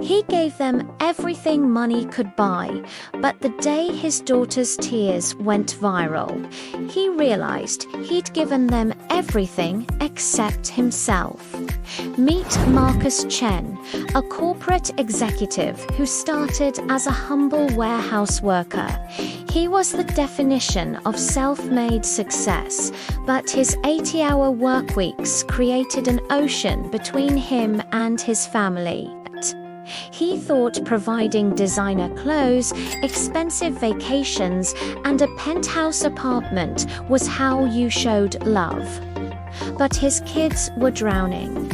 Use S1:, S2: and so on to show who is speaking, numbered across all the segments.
S1: He gave them everything money could buy, but the day his daughter's tears went viral, he realized he'd given them everything except himself. Meet Marcus Chen, a corporate executive who started as a humble warehouse worker. He was the definition of self-made success, but his 80-hour work weeks created an ocean between him and his family. He thought providing designer clothes, expensive vacations, and a penthouse apartment was how you showed love. But his kids were drowning.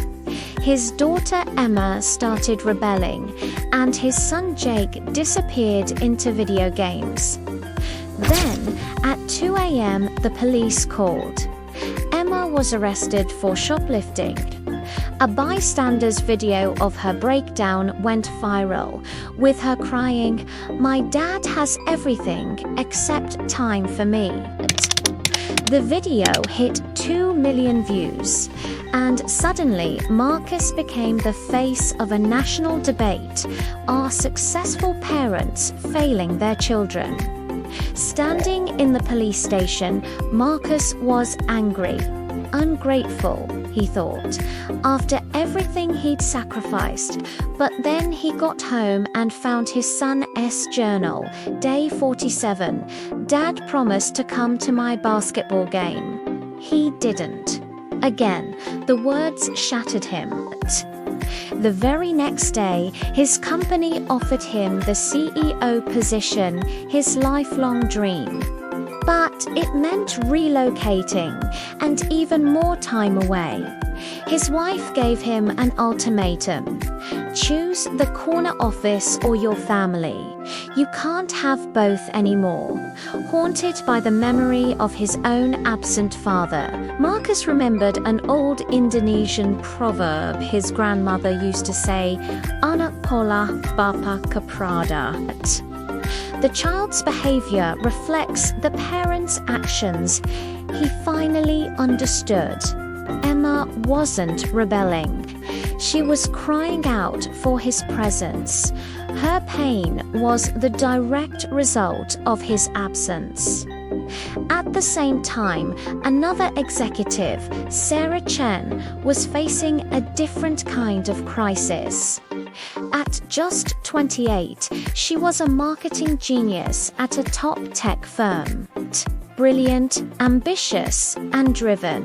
S1: His daughter Emma started rebelling, and his son Jake disappeared into video games. Then, at 2 a.m., the police called. Emma was arrested for shoplifting. A bystander's video of her breakdown went viral, with her crying, "My dad has everything except time for me." The video hit 2 million views, and suddenly Marcus became the face of a national debate: are successful parents failing their children? Standing in the police station, Marcus was angry. Ungrateful, he thought, after everything he'd sacrificed. But then he got home and found his son's journal. Day 47. Dad promised to come to my basketball game. He didn't. Again, the words shattered him. The very next day, his company offered him the CEO position, his lifelong dream. But it meant relocating and even more time away. His wife gave him an ultimatum: choose the corner office or your family. You can't have both anymore. Haunted by the memory of his own absent father, Marcus remembered an old Indonesian proverb his grandmother used to say, "Anak pola bapa keprada." The child's behavior reflects the parent's actions. He finally understood. Emma wasn't rebelling. She was crying out for his presence. Her pain was the direct result of his absence. At the same time, another executive, Sarah Chen, was facing a different kind of crisis. At just 28, she was a marketing genius at a top tech firm. Brilliant, ambitious, and driven.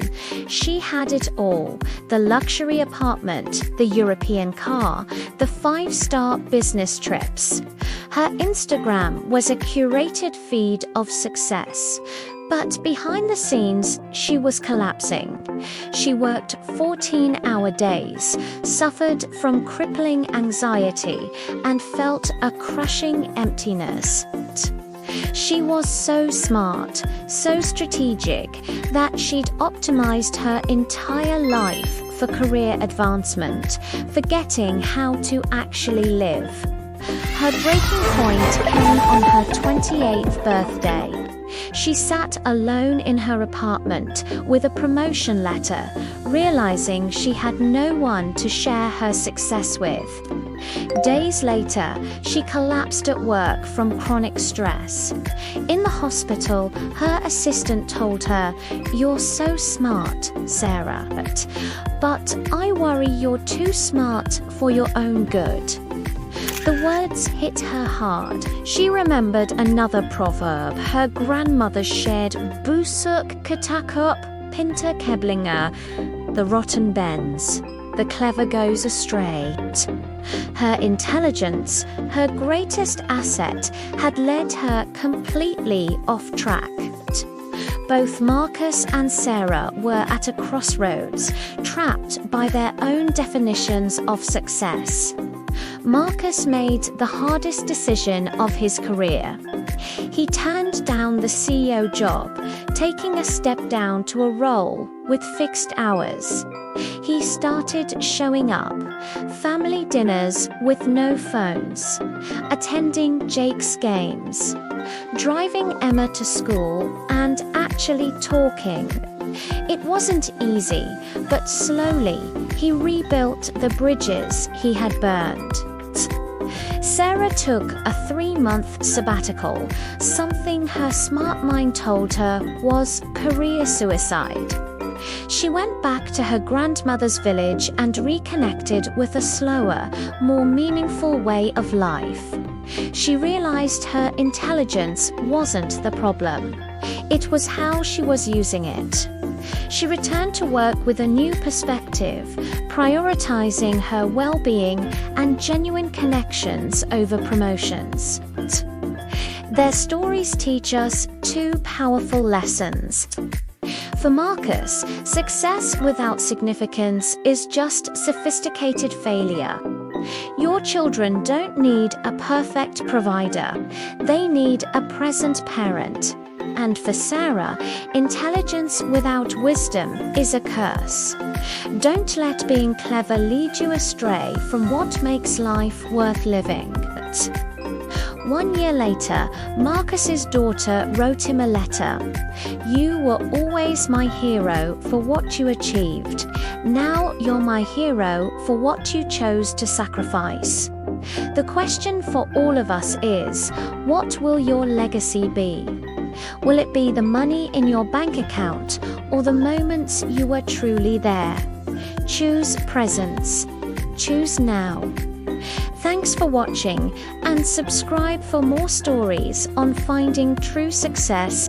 S1: She had it all: the luxury apartment, the European car, the 5-star business trips. Her Instagram was a curated feed of success. But behind the scenes, she was collapsing. She worked 14-hour days, suffered from crippling anxiety, and felt a crushing emptiness. She was so smart, so strategic, that she'd optimized her entire life for career advancement, forgetting how to actually live. Her breaking point came on her 28th birthday. She sat alone in her apartment with a promotion letter, realizing she had no one to share her success with. Days later, she collapsed at work from chronic stress. In the hospital, her assistant told her, "You're so smart, Sarah, but I worry you're too smart for your own good." The words hit her hard. She remembered another proverb her grandmother shared: Busuk, ketekuk, pinter, keblinger. The rotten bends, the clever goes astray. Her intelligence, her greatest asset, had led her completely off track. Both Marcus and Sarah were at a crossroads, trapped by their own definitions of success. Marcus made the hardest decision of his career. He turned down the CEO job, taking a step down to a role with fixed hours. He started showing up, family dinners with no phones, attending Jake's games, driving Emma to school, and actually talking It wasn't easy, but slowly he rebuilt the bridges he had burned. Sarah took a 3-month sabbatical, something her smart mind told her was career suicide. She went back to her grandmother's village and reconnected with a slower, more meaningful way of life. She realized her intelligence wasn't the problem. It was how she was using it. She returned to work with a new perspective, prioritizing her well-being and genuine connections over promotions. Their stories teach us 2 powerful lessons. For Marcus, success without significance is just sophisticated failure. Your children don't need a perfect provider. They need a present parent. And for Sarah, intelligence without wisdom is a curse. Don't let being clever lead you astray from what makes life worth living. 1 year later, Marcus's daughter wrote him a letter. "You were always my hero for what you achieved. Now you're my hero for what you chose to sacrifice." The question for all of us is, what will your legacy be? Will it be the money in your bank account or the moments you were truly there? Choose presence. Choose now. Thanks for watching, and subscribe for more stories on finding true success